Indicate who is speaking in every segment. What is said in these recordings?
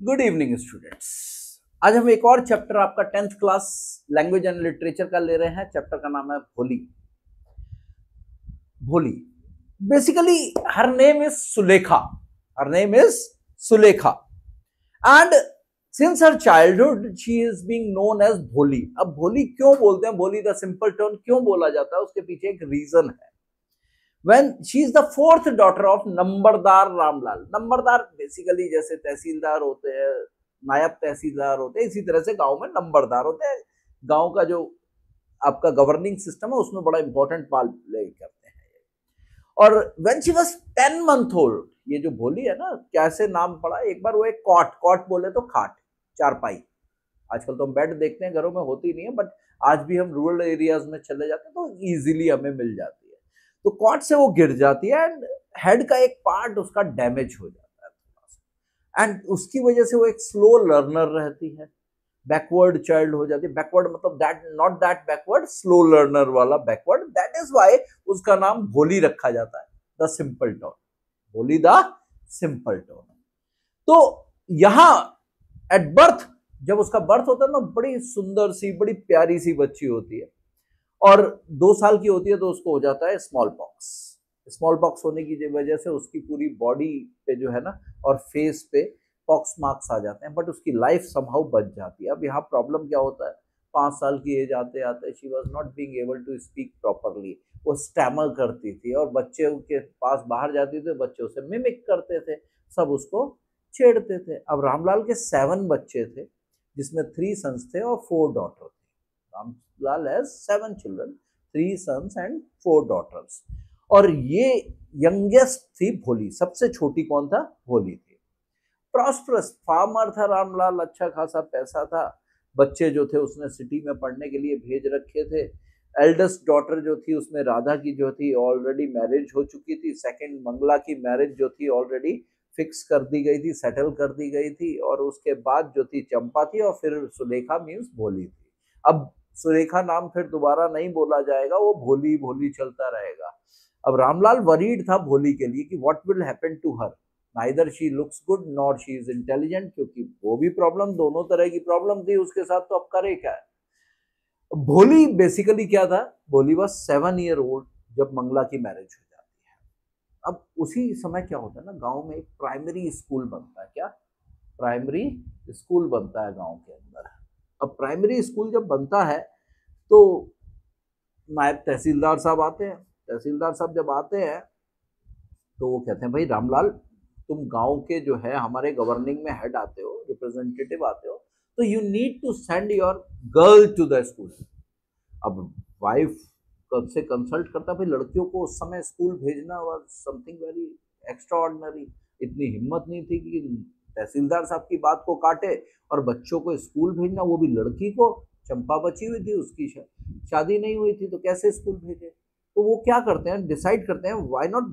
Speaker 1: Good evening students. आज हम एक और चैप्टर आपका 10th class language and literature का ले रहे हैं। चैप्टर का नाम है Bholi. Bholi basically her name is Sulekha. Her name is Sulekha and since her childhood she is being known as Bholi. अब भोली क्यों बोलते हैं, भोली द सिंपल टर्न क्यों बोला जाता है, उसके पीछे एक रीजन है। When she is the fourth daughter of numberdar Ramlal. Numberdar basically जैसे तहसीलदार होते हैं, नायब तहसीलदार होते हैं, इसी तरह से गांव में नंबरदार होते हैं। गांव का जो आपका गवर्निंग सिस्टम है उसमें बड़ा इंपॉर्टेंट पार्ट प्ले करते हैं। और when she was 10 month old, ये जो भोली है ना, कैसे नाम पड़ा, एक बार वो एक कॉट, कॉट बोले तो खाट, चारपाई। आजकल तो हम बेड देखते हैं, घरों में होती नहीं है, बट आज भी हम रूरल एरियाज में चले जाते हैं तो इजीली हमें मिल जाती है। तो कॉट से वो गिर जाती है एंड हेड का एक पार्ट उसका डैमेज हो जाता है थोड़ा सा, एंड उसकी वजह से वो एक स्लो लर्नर रहती है, बैकवर्ड चाइल्ड हो जाती है। बैकवर्ड मतलब that, not that backward, slow learner वाला बैकवर्ड। दैट इज वाई उसका नाम भोली रखा जाता है, द सिंपल टोन। भोली द सिंपल टोन। तो यहां एट बर्थ, जब उसका बर्थ होता है ना, बड़ी सुंदर सी, बड़ी प्यारी सी बच्ची होती है, और 2 साल की होती है तो उसको हो जाता है स्मॉल पॉक्स। स्मॉल पॉक्स होने की वजह से उसकी पूरी बॉडी पे जो है ना, और फेस पे पॉक्स मार्क्स आ जाते हैं, बट उसकी लाइफ समहाउ बच जाती है। अब यहाँ प्रॉब्लम क्या होता है, 5 साल की एज आते आते she was not being able to speak properly. वो स्टैमर करती थी, और बच्चे के पास बाहर जाती थी, बच्चे उसे मिमिक करते थे, सब उसको छेड़ते थे। अब रामलाल के 7 बच्चे थे, जिसमें 3 सन्स थे और 4 डॉटर थे। Ramlal has 7 children, 3 sons and 4 daughters। और ये यंगेस्ट थी भोली। सबसे छोटी कौन था? भोली थी। प्रॉस्परस फार्मर था रामलाल, अच्छा खासा पैसा था। बच्चे जो थे उसने सिटी में पढ़ने के लिए भेज रखे थे। एल्डेस्ट डॉटर जो थी उसमें राधा की जो थी ऑलरेडी मैरिज हो चुकी थी। सेकंड मंगला की मैरिज जो थी ऑलरेडी फिक्स कर दी गई थी, सेटल कर दी गई थी। और उसके बाद जो थी चंपा थी, और फिर सुलेखा मीन्स भोली थी। अब सुरेखा नाम फिर दोबारा नहीं बोला जाएगा, वो भोली भोली चलता रहेगा। अब रामलाल वरीड था भोली के लिए कि what will happen to her, neither she looks good nor she is intelligent, क्योंकि वो भी प्रॉब्लम, दोनों तरह की प्रॉब्लम थी उसके साथ, तो अब करे क्या है। भोली बेसिकली क्या था, भोली वॉज 7 ईयर ओल्ड जब मंगला की मैरिज हो जाती है। अब उसी समय क्या होता है ना, गांव में एक प्राइमरी स्कूल बनता है। क्या? प्राइमरी स्कूल बनता है गांव के अंदर। अब प्राइमरी स्कूल जब बनता है तो नायब तहसीलदार साहब आते हैं। तहसीलदार साहब जब आते हैं तो वो कहते हैं, भाई रामलाल, तुम गांव के जो है हमारे गवर्निंग में हेड आते हो, रिप्रेजेंटेटिव आते हो, तो you need to send your girl to the school. अब वाइफ कब से कंसल्ट करता, भाई लड़कियों को उस समय स्कूल भेजना was something very extra ordinary. इतनी हिम्मत नहीं थी कि तहसीलदार साहब की बात को काटे और बच्चों को स्कूल भेजना, वो भी लड़की को। चंपा बची हुई थी, उसकी शादी नहीं हुई थी, तो कैसे स्कूल भेजे। तो वो क्या करते हैं, डिसाइड करते हैं, व्हाई नॉट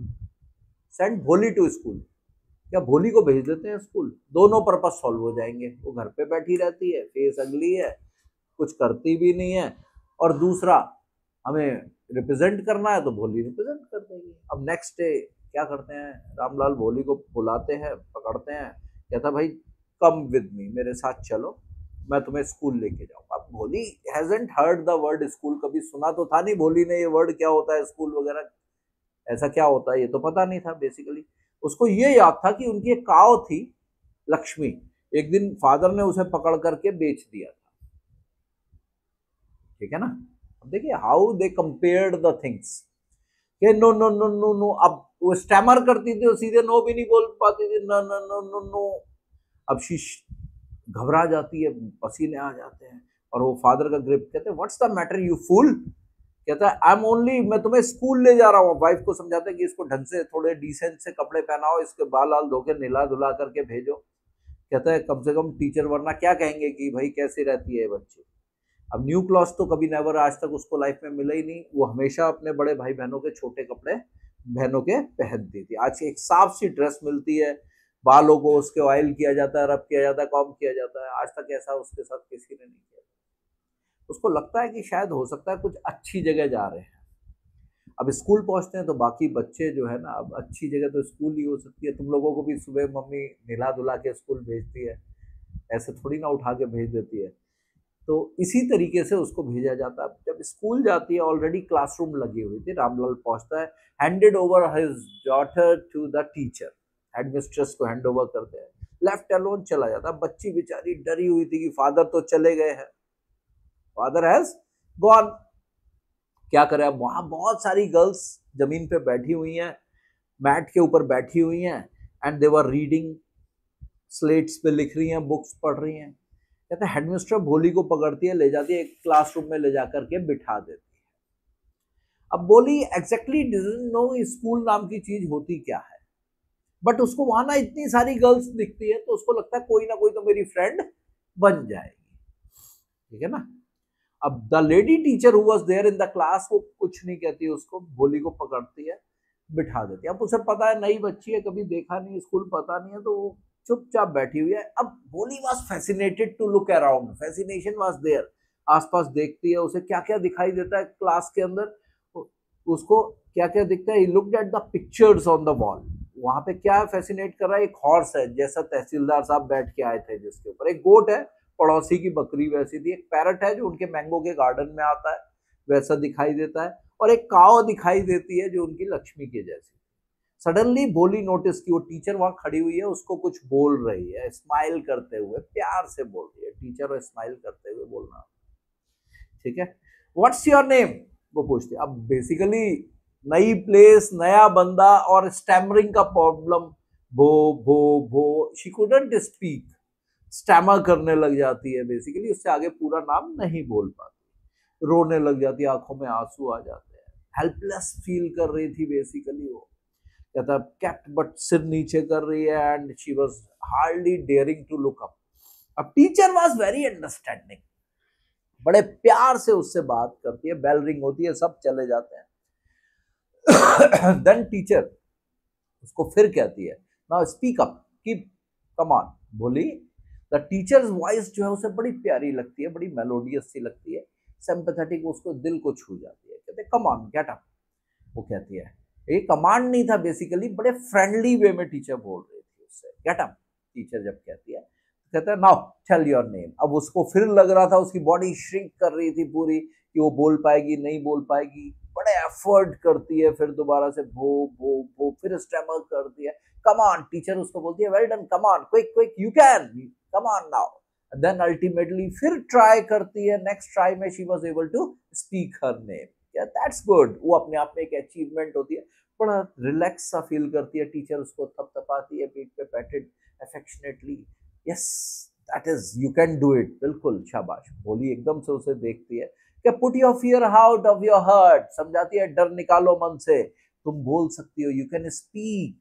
Speaker 1: सेंड भोली टू स्कूल। क्या भोली को भेज देते हैं स्कूल, दोनों पर्पस सॉल्व हो जाएंगे। वो घर पे बैठी रहती है, फेस अगली है, कुछ करती भी नहीं है, और दूसरा हमें रिप्रेजेंट करना है तो भोली रिप्रेजेंट कर देगी। अब नेक्स्ट डे क्या करते हैं, रामलाल भोली को बुलाते हैं, पकड़ते हैं, कहता भाई कम विद मी, मेरे साथ चलो, मैं तुम्हें स्कूल लेके जाऊंगा। अब भोली hasn't heard the word school, कभी सुना तो था नहीं भोली ने ये वर्ड क्या होता है स्कूल वगैरह, ऐसा क्या होता है ये तो पता नहीं था। बेसिकली उसको ये याद था कि उनकी एक काव थी लक्ष्मी, एक दिन फादर ने उसे पकड़ करके बेच दिया था। ठीक है ना। अब देखिए how they compared the things, कि no no no no no. अब वो स्टैमर करती थी, वो सीधे नो भी नहीं बोल पाती थी, no no no no no. अब शीश घबरा जाती है, पसीने आ जाते हैं, और वो फादर का ग्रिप, कहते हैं what's the matter you fool. कहता है आई एम ओनली, मैं तुम्हें स्कूल ले जा रहा हूँ। वाइफ को समझाते हैं कि इसको ढंग से थोड़े डिसेंट से कपड़े पहनाओ, इसके बाल आल धो के नहला धुला करके भेजो। कहता है कम से कम टीचर वरना क्या कहेंगे कि भाई कैसी रहती है बच्ची। अब न्यू क्लॉथ तो कभी नेवर आज तक उसको लाइफ में मिला ही नहीं, वो हमेशा अपने बड़े भाई बहनों के छोटे कपड़े बहनों के पहनती थी। आज एक साफ सी ड्रेस मिलती है, बालों को उसके ऑयल किया जाता है, रब किया जाता है, कॉम किया जाता है। आज तक ऐसा उसके साथ किसी ने नहीं किया। उसको लगता है कि शायद हो सकता है कुछ अच्छी जगह जा रहे हैं। अब स्कूल पहुंचते हैं तो बाकी बच्चे जो है ना, अब अच्छी जगह तो स्कूल ही हो सकती है। तुम लोगों को भी सुबह मम्मी नहला धुला के स्कूल भेजती है, ऐसे थोड़ी ना उठा के भेज देती है। तो इसी तरीके से उसको भेजा जाता है। जब स्कूल जाती है, ऑलरेडी क्लासरूम लगी हुई थी, रामलाल पहुंचता है, handed over his daughter to the teacher, headmistress को हैंड ओवर करते हैं, लेफ्ट अलोन चला जाता है। बच्ची बेचारी डरी हुई थी कि फादर तो चले गए हैं, फादर हैज गॉन। क्या करे, अब वहां बहुत सारी गर्ल्स जमीन पे बैठी हुई हैं, मैट के ऊपर बैठी हुई हैं, and they were reading, slates पे लिख रही हैं, बुक्स पढ़ रही हैं। कहते हैं हेडमिस्टर भोली को पकड़ती है, ले जाती है, एक क्लासरूम में ले जाकर के बिठा देती है। अब भोली एग्जैक्टली डजंट नो स्कूल नाम की चीज होती क्या है, बट उसको वहां ना इतनी सारी गर्ल्स दिखती है, तो उसको लगता है कोई ना कोई तो मेरी फ्रेंड बन जाएगी, ठीक है ना। अब the lady teacher who was there in the class, वो कुछ नहीं कहती, उसको भोली को पकड़ती है, बिठा देती है। अब उसे पता है नई बच्ची है, कभी देखा नहीं, स्कूल पता नहीं है, तो वो चुपचाप बैठी हुई है। अब Bholi was fascinated to look around, fascination was there, आसपास देखती है, उसे क्या क्या दिखाई देता है क्लास के अंदर, उसको क्या क्या दिखता है। He looked at the pictures on the wall, वहां पे क्या फैसिनेट कर रहा है, एक हॉर्स है, जैसा तहसीलदार साहब बैठ के आए थे जिसके ऊपर, एक गोट है, पड़ोसी की बकरी वैसी थी, एक पैरट है जो उनके मैंगो के गार्डन में आता है, वैसा दिखाई देता है, और एक काव दिखाई देती है जो उनकी लक्ष्मी के जैसी। सडनली भोली नोटिस की वो टीचर वहां खड़ी हुई है, उसको कुछ बोल रही है, स्माइल करते हुए, प्यार से बोल रही है टीचर, और स्माइल करते हुए बोलना, ठीक है। व्हाट्स योर नेम, वो पूछती है। अब बेसिकली नई प्लेस, नया बंदा, और स्टैमरिंग का प्रॉब्लम, भो भो भो, शी कुडंट स्पीक, स्टैमर करने लग जाती है, बेसिकली उससे आगे पूरा नाम नहीं बोल पाती, रोने लग जाती है, आंखों में आंसू आ जाते हैं, हेल्पलेस फील कर रही थी बेसिकली वो। कहता कैट बट सिर नीचे कर रही है, and she was hardly daring to look up. अब टीचर वाज वेरी अंडरस्टैंडिंग, बड़े प्यार से उससे बात करती है, बेल रिंग होती है, सब चले जाते हैं। देन टीचर उसको फिर कहती है, now speak up, keep come on बोली। द टीचर्स वॉइस जो है उसे बड़ी प्यारी लगती है, बड़ी मेलोडियस सी लगती है, सिंपैथेटिक, उसको दिल को छू जाती है। कहते कम ऑन गेट अप, वो कहती है, ये कमांड नहीं था बेसिकली, बड़े फ्रेंडली वे में टीचर बोल रही थी उससे, गेट अप। टीचर जब कहती है, कहता है नाउ टेल योर नेम। अब उसको फिर लग रहा था, उसकी बॉडी श्रिंक कर रही थी पूरी, कि वो बोल पाएगी नहीं बोल पाएगी, बड़े एफर्ट करती है, फिर दोबारा से भो भो भो, फिर स्टैमर करती है, कम ऑन। टीचर उसको बोलती है, well done, come on, quick quick, you can, come on now. Then ultimately फिर ट्राई करती है, नेक्स्ट ट्राई में she was able to speak her name. That's good, वो अपने आप में एक अचीवमेंट होती है, बड़ा रिलैक्स सा फील करती है। टीचर उसको थपथपाती है पीठ पे, पैटेड affectionately, yes that is, you can do it, बिल्कुल शाबाश। भोली एकदम से उसे देखती है, क्या put your fear out of your heart, समझाती है डर निकालो मन से, तुम बोल सकती हो, यू कैन स्पीक।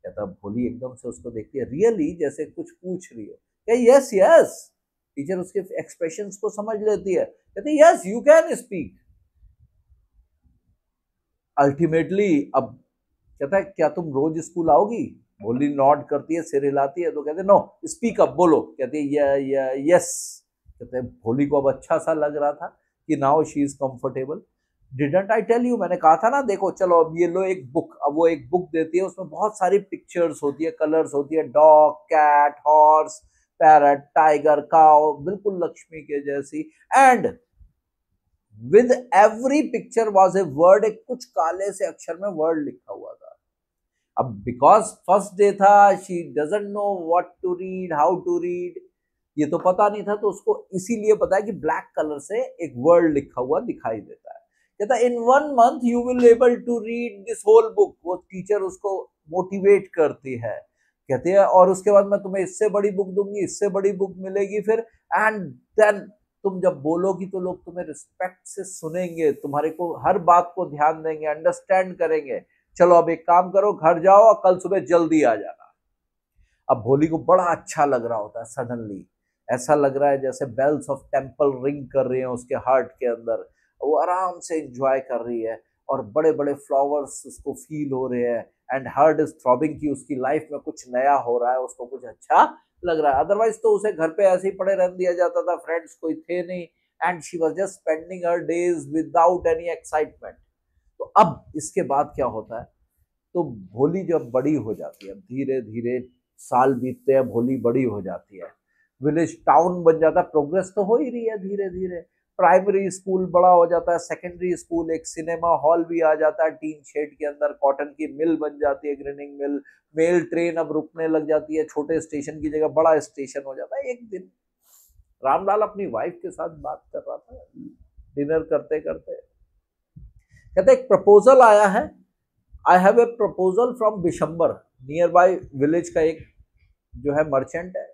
Speaker 1: कहता भोली एकदम से उसको देखती है, रियली, जैसे कुछ पूछ रही हो, क्या यस यस। टीचर उसके एक्सप्रेशंस को समझ लेती है, कहती yes you can speak. Ultimately अब कहता है, क्या तुम रोज स्कूल आओगी? भोली नॉड करती है, सिर हिलाती है, तो कहते नो स्पीक अप, बोलो। कहती है यस। कहते हैं भोली को अब अच्छा सा लग रहा था कि now she is comfortable. Didn't I tell you, मैंने कहा था ना, देखो चलो अब ये लो एक बुक। अब वो एक बुक देती है, उसमें बहुत सारी पिक्चर्स होती है, कलर्स होती है, dog, cat, horse, parrot, tiger, cow, बिल्कुल लक्ष्मी के जैसी। And with every picture was a word, एक कुछ काले से अक्षर में वर्ड लिखा हुआ था। अब बिकॉज फर्स्ट डे था, she doesn't know what to read, how to read, ये तो पता नहीं था, तो उसको इसीलिए पता है कि ब्लैक कलर से एक वर्ड लिखा हुआ दिखाई देता है। कहता in 1 month you will able to read this whole book. वो टीचर उसको मोटिवेट करती है, कहती है और उसके बाद मैं तुम्हें इससे बड़ी बुक दूंगी, इससे बड़ी बुक मिलेगी फिर, एंड देन तुम जब बोलोगी तो लोग तुम्हें रिस्पेक्ट से सुनेंगे, तुम्हारे को हर बात को ध्यान देंगे, अंडरस्टैंड करेंगे। चलो अब एक काम करो, घर जाओ और कल सुबह जल्दी आ जाना। अब भोली को बड़ा अच्छा लग रहा होता है, सडनली ऐसा लग रहा है जैसे बेल्स ऑफ टेम्पल रिंग कर रही हैं उसके हार्ट के अंदर। वो आराम से एंजॉय कर रही है, और बड़े बड़े फ्लावर्स उसको फील हो रहे हैं, एंड हार्ट इज थ्रॉबिंग की उसकी लाइफ में कुछ नया हो रहा है, उसको कुछ अच्छा लग रहा है। अदरवाइज तो उसे घर पे ऐसे ही पड़े रहने दिया जाता था, फ्रेंड्स कोई थे नहीं, and she was just spending her days without any excitement. तो अब इसके बाद क्या होता है, तो भोली जब बड़ी हो जाती है, धीरे धीरे साल बीतते हैं, भोली बड़ी हो जाती है, विलेज टाउन बन जाता है, प्रोग्रेस तो हो ही रही है धीरे धीरे। प्राइमरी स्कूल बड़ा हो जाता है, सेकेंडरी स्कूल, एक सिनेमा हॉल भी आ जाता है, टीन शेड के अंदर कॉटन की मिल बन जाती है, ग्रेनिंग मिल, मेल ट्रेन अब रुकने लग जाती है, छोटे स्टेशन की जगह बड़ा स्टेशन हो जाता है। एक दिन रामलाल अपनी वाइफ के साथ बात कर रहा था डिनर करते करते, कहते एक प्रपोजल आया है, I have a proposal from Bishambar, near by village का एक जो है मर्चेंट है,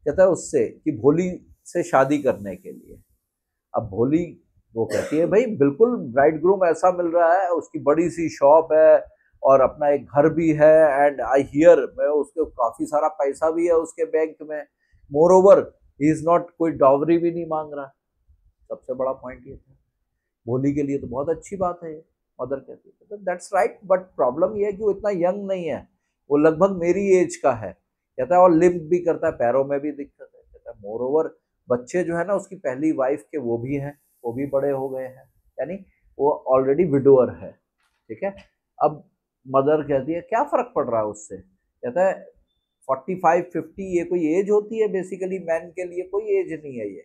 Speaker 1: कहता है उससे कि भोली से शादी करने के लिए। अब भोली वो कहती है भाई बिल्कुल, ब्राइड ग्रूम ऐसा मिल रहा है, उसकी बड़ी सी शॉप है और अपना एक घर भी है, एंड आई हियर मैं उसके काफी सारा पैसा भी है उसके बैंक में, more over he is not, कोई डॉवरी भी नहीं मांग रहा। सबसे बड़ा पॉइंट ये था, भोली के लिए तो बहुत अच्छी बात है। मदर कहती है तो दैट्स राइट, बट प्रॉब्लम ये है कि वो इतना यंग नहीं है, वो लगभग मेरी एज का है, कहता है, और लिम्प भी करता है, पैरों में भी दिक्कत है, कहता है मोर ओवर बच्चे जो है ना उसकी पहली वाइफ के वो भी हैं, वो भी बड़े हो गए हैं, यानी वो ऑलरेडी विडोअर है, ठीक है। अब मदर कहती है क्या फर्क पड़ रहा है उससे, कहता है 45-50 ये कोई एज होती है बेसिकली, मैन के लिए कोई एज नहीं है ये,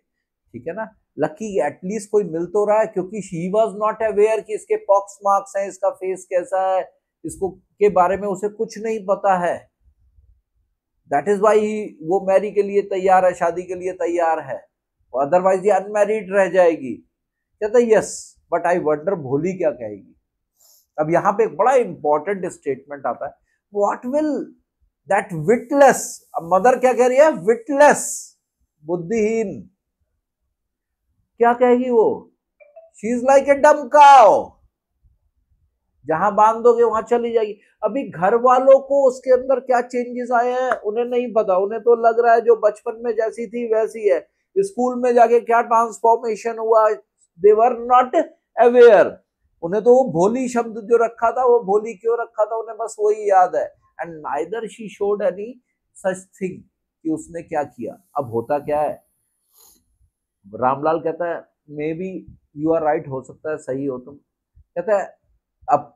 Speaker 1: ठीक है ना। लकी एटलीस्ट कोई मिल तो रहा है, क्योंकि शी वॉज नॉट अवेयर कि इसके पॉक्स मार्क्स हैं, इसका फेस कैसा है, इसको के बारे में उसे कुछ नहीं पता है। दैट इज वाई वो मैरी के लिए तैयार है, शादी के लिए तैयार है, अदरवाइज ये अनमैरिड रह जाएगी। कहता है यस, बट आई वंडर भोली क्या कहेगी। अब यहाँ पे एक बड़ा इंपॉर्टेंट स्टेटमेंट आता है, व्हाट विल दैट विटलेस, अब मदर क्या कह रही है, विटलेस, बुद्धिहीन, क्या कहेगी वो, शी इज लाइक ए डम काउ, जहां बांध दोगे वहां चली जाएगी। अभी घर वालों को उसके अंदर क्या चेंजेस आए हैं उन्हें नहीं पता, उन्हें तो लग रहा है जो बचपन में जैसी थी वैसी है, स्कूल में जाके क्या ट्रांसफॉर्मेशन हुआ, दे वर नॉट अवेयर, उन्हें तो वो भोली शब्द जो रखा था, वो भोली क्यों रखा था उन्हें बस वही याद है। And neither she showed any such thing कि उसने क्या किया। अब होता क्या है, रामलाल कहता है maybe you are right, हो सकता है सही हो तुम, कहता है अब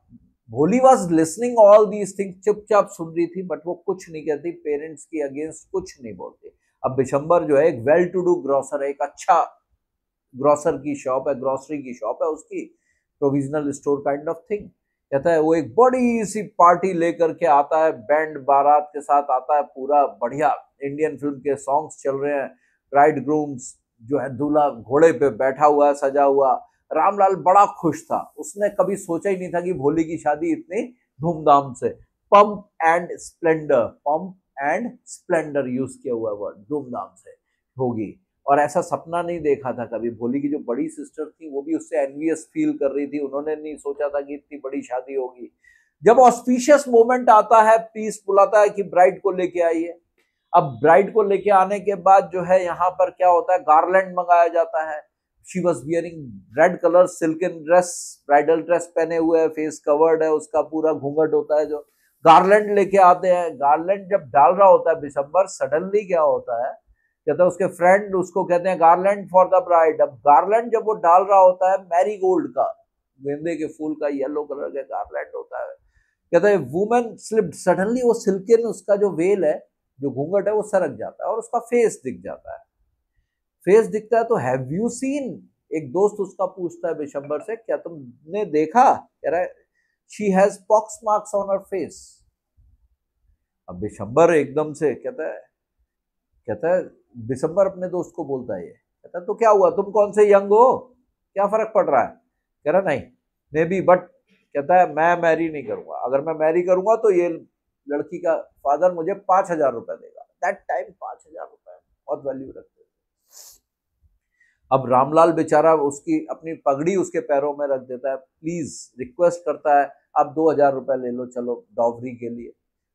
Speaker 1: भोली was listening all these things, चुपचाप सुन रही थी, बट वो कुछ नहीं कहती, पेरेंट्स की अगेंस्ट कुछ नहीं बोलती। अब बिशंबर जो है एक वेल टू डू ग्रोसर है, एक अच्छा ग्रोसर की शॉप है, ग्रोसरी की शॉप है उसकी, provisional store kind of thing. कहता है वो एक बड़ी सी पार्टी लेकर के आता है, बैंड बारात के साथ आता है, पूरा बढ़िया इंडियन फिल्म के सॉन्ग्स चल रहे हैं, ब्राइड ग्रूम्स जो है दूल्हा घोड़े पे बैठा हुआ है सजा हुआ। रामलाल बड़ा खुश था, उसने कभी सोचा ही नहीं था कि भोली की शादी इतनी धूमधाम से, pump and Splendor, pump and Splendor use किया हुआ वर्ड, धूमधाम से होगी, और ऐसा सपना नहीं देखा था कभी। भोली की जो बड़ी सिस्टर थी वो भी उससे एनवियस फील कर रही थी, उन्होंने नहीं सोचा था कि इतनी बड़ी शादी होगी। जब ऑस्पिशियस मोमेंट आता है, पीस बुलाता है कि ब्राइड को लेके आइए। अब ब्राइड को लेके आने के बाद जो है यहाँ पर क्या होता है, गार्लैंड मंगाया जाता है। She was wearing red colour silken dress, bridal dress पहने हुए है, फेस कवर्ड है, उसका पूरा घूंघट होता है, जो गार्लैंड लेके आते हैं। गार्लैंड जब डाल रहा होता है बिशंबर, सडनली क्या होता है, कहता है उसके फ्रेंड उसको कहते हैं गार्लैंड फॉर द ब्राइड। अब गार्लैंड जब वो डाल रहा होता है, मैरीगोल्ड का, गेंदे के फूल का येलो कलर का गार्लैंड होता है, कहता है वुमेन स्लिप्ड, सडनली वो सिल्कन उसका जो वेल है, जो घूंघट है, वो सरक जाता है और उसका फेस दिख जाता है। फेस दिखता है तो हैव यू सीन, एक दोस्त उसका पूछता है बिशंबर से, क्या तुमने देखा, कह रहा है she has pox marks on her face. अब बिशंबर एकदम से कहता है बिशंबर अपने दोस्त को बोलता है, ये कहता है तो क्या हुआ, तुम कौन से यंग हो, क्या फर्क पड़ रहा है, कह रहा नहीं मे बी, बट कहता है मैं मैरी नहीं करूंगा, अगर मैं मैरी करूंगा तो ये लड़की का फादर मुझे 5,000 रुपए देगा। दैट टाइम 5,000 रुपए बहुत वैल्यू रखते थे। अब रामलाल बेचारा उसकी अपनी पगड़ी उसके पैरों में रख देता है, प्लीज रिक्वेस्ट करता है आप 2,000 रुपए ले लो चलो डॉवरी के लिए।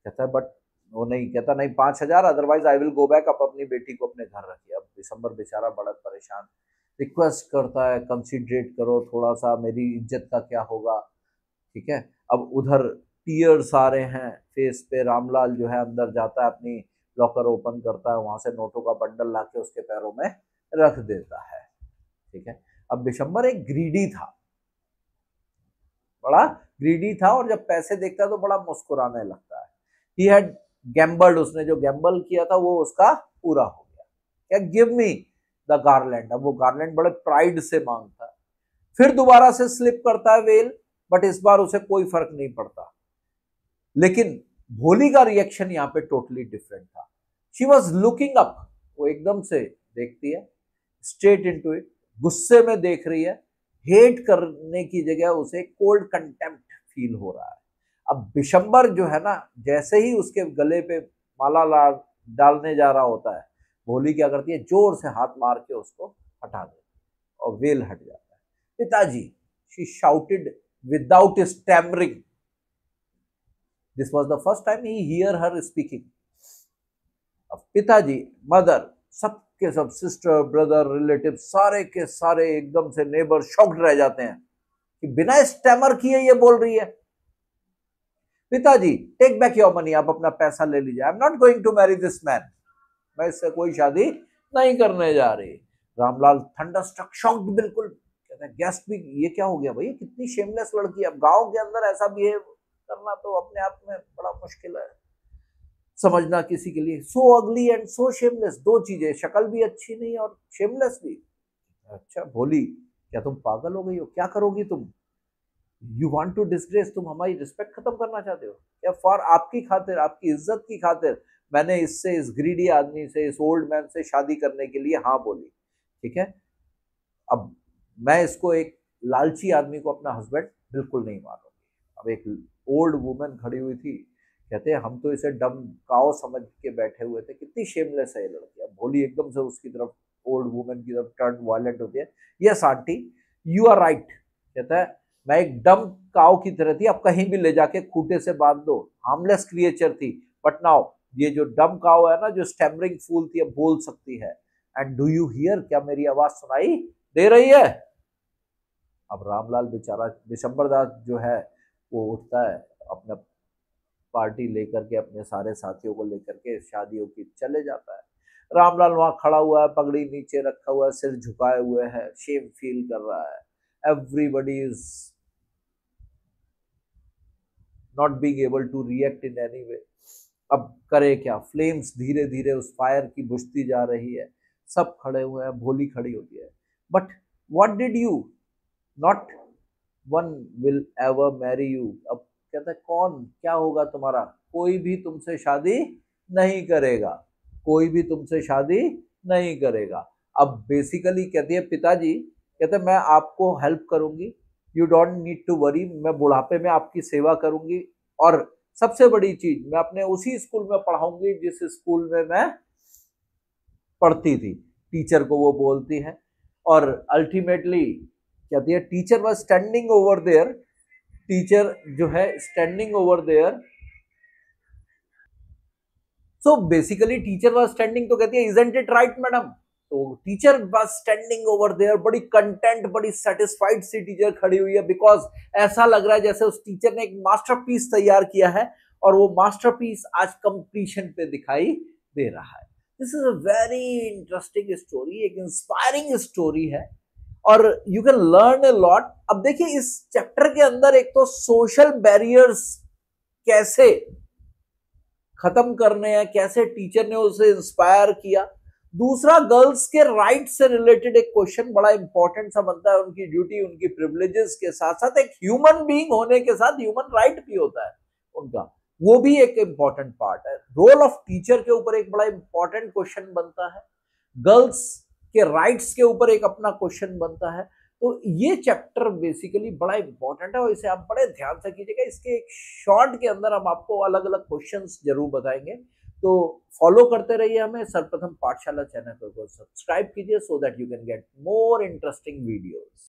Speaker 1: कहता है बट वो नहीं, कहता नहीं 5,000, otherwise I will go back, आप अपनी बेटी को अपने घर रखिए। अब दिसंबर बेचारा बड़ा परेशान, रिक्वेस्ट करता है कंसिडरेट करो थोड़ा सा, मेरी इज्जत का क्या होगा, ठीक है। अब उधर टीयर्स आ रहे हैं फेस पे, रामलाल जो है अंदर जाता है, अपनी लॉकर ओपन करता है, वहां से नोटों का बंडल लाके उसके पैरों में रख देता है, ठीक है। अब बिशंबर एक ग्रीडी था, बड़ा ग्रीडी था, और जब पैसे देखता है तो बड़ा मुस्कुराने लगता है। ही हैड गैम्बल्ड, उसने जो गैम्बल किया था वो उसका पूरा हो गया। क्या, गिव मी द गार्लैंड। अब वो गार्लैंड बड़े प्राइड से मांगता है, फिर दोबारा से स्लिप करता है वेल, बट इस बार उसे कोई फर्क नहीं पड़ता। लेकिन भोली का रिएक्शन यहाँ पे टोटली डिफरेंट था। शी वॉज लुकिंग अप, वो एकदम से देखती है स्ट्रेट इनटू इट, गुस्से में देख रही है, हेट करने की जगह उसे कोल्ड कंटेम्प्ट फील हो रहा है। अब बिशंबर जो है ना, जैसे ही उसके गले पे माला डालने जा रहा होता है, भोली क्या करती है, जोर से हाथ मार के उसको हटा देती है और वेल हट जाता है। पिताजी, she shouted without stammering. This was the first time he here her speaking. अब पिताजी, मदर, सबके सब, सिस्टर, ब्रदर, रिलेटिव, सारे के सारे एकदम से नेबर शॉक्ड रह जाते हैं कि बिना स्टैमर किए ये बोल रही है। पिताजी, टेक बैक योर मनी, आप अपना पैसा ले लीजिए, I am not going to marry this man, मैं इससे कोई शादी नहीं करने जा रही। रामलाल थंडरस्ट्रक, शॉक्ड बिल्कुल, कहते हैं गेस्ट भी, ये क्या हो गया भाई, कितनी शेमलेस लड़की। अब गांव के अंदर ऐसा बिहेव करना तो अपने आप में बड़ा मुश्किल है समझना किसी के लिए। सो अगली एंड सो शेमलेस, दो चीजें, शक्ल भी अच्छी नहीं और शेमलेस भी। अच्छा भोली, क्या तुम पागल हो गई हो, क्या करोगी तुम, यू वांट टू डिसग्रेस, तुम हमारी रिस्पेक्ट खत्म करना चाहते हो क्या, फॉर आपकी खातिर, आपकी इज्जत की खातिर मैंने इससे, इस ग्रीडी आदमी से, इस ओल्ड मैन से शादी करने के लिए हाँ बोली, ठीक है। अब मैं इसको, एक लालची आदमी को अपना हस्बैंड बिल्कुल नहीं मानूंगी। अब एक ओल्ड वुमेन खड़ी हुई थी, कहते हैं हम तो इसे डम काओ समझ के बैठे हुए थे, कितनी शेमलेस है ये लड़की। अब भोली एकदम से उसकी तरफ, ओल्ड वुमेन की तरफ टर्न वायलेंट होती है। Yes aunty, you are right, कहता है मैं एक डम काओ की तरह थी, अब कहीं भी ले जाके खूंटे से बांध दो, हार्मलेस क्रिएचर थी, बट नाउ ये जो डम काओ है ना, जो स्टैमरिंग फूल थी, अब बोल सकती है। एंड डू यू हियर, क्या मेरी आवाज सुनाई दे रही है। अब रामलाल बेचारा, बिशंबर दास जो है वो उठता है, अपना पार्टी लेकर के, अपने सारे साथियों को लेकर के शादियों की चले जाता है। रामलाल वहां खड़ा हुआ है, पगड़ी नीचे रखा हुआ है, सिर झुकाए हुए है, शेम फील कर रहा है। Everybody is not being able to react in any way. अब करे क्या, फ्लेम्स धीरे धीरे उस फायर की बुझती जा रही है, सब खड़े हुए हैं, भोली खड़ी होती है। But what did you, not one will ever marry you. अब कहता है कौन, क्या होगा तुम्हारा, कोई भी तुमसे शादी नहीं करेगा, कोई भी तुमसे शादी नहीं करेगा। अब बेसिकली कहती है पिताजी, कहते मैं आपको हेल्प करूंगी, you don't need to worry, मैं बुढ़ापे में आपकी सेवा करूंगी, और सबसे बड़ी चीज, मैं अपने उसी स्कूल में पढ़ाऊंगी जिस स्कूल में मैं पढ़ती थी। टीचर को वो बोलती है, और अल्टीमेटली कहती है teacher was standing over there, teacher जो है standing over there, so basically teacher was standing, तो कहती है इजंट इट राइट मैडम, तो teacher was standing over there, बड़ी कंटेंट, बड़ी सेटिस्फाइड सी टीचर खड़ी हुई है, बिकॉज ऐसा लग रहा है जैसे उस टीचर ने एक मास्टरपीस तैयार किया है, और वो मास्टरपीस आज कंप्लीशन पे दिखाई दे रहा है। This is a very interesting story, एक इंस्पायरिंग स्टोरी है, और you can learn a lot. अब देखिए इस चैप्टर के अंदर एक तो सोशल बैरियर्स कैसे खत्म करने हैं, कैसे टीचर ने उसे इंस्पायर किया। दूसरा, गर्ल्स के राइट से रिलेटेड एक क्वेश्चन बड़ा इंपॉर्टेंट सा बनता है, उनकी ड्यूटी, उनकी प्रिविलेजेस के साथ साथ एक ह्यूमन बीइंग होने के साथ ह्यूमन राइट भी होता है उनका, वो भी एक इंपॉर्टेंट पार्ट है। रोल ऑफ टीचर के ऊपर एक बड़ा इंपॉर्टेंट क्वेश्चन बनता है, गर्ल्स के राइट्स के ऊपर एक अपना क्वेश्चन बनता है। तो ये चैप्टर बेसिकली बड़ा इंपॉर्टेंट है, और इसे आप बड़े ध्यान से कीजिएगा। इसके एक शॉर्ट के अंदर हम आपको अलग अलग क्वेश्चंस जरूर बताएंगे, तो फॉलो करते रहिए हमें। सर्वप्रथम पाठशाला चैनल को सब्सक्राइब कीजिए, so that you can get more interesting videos.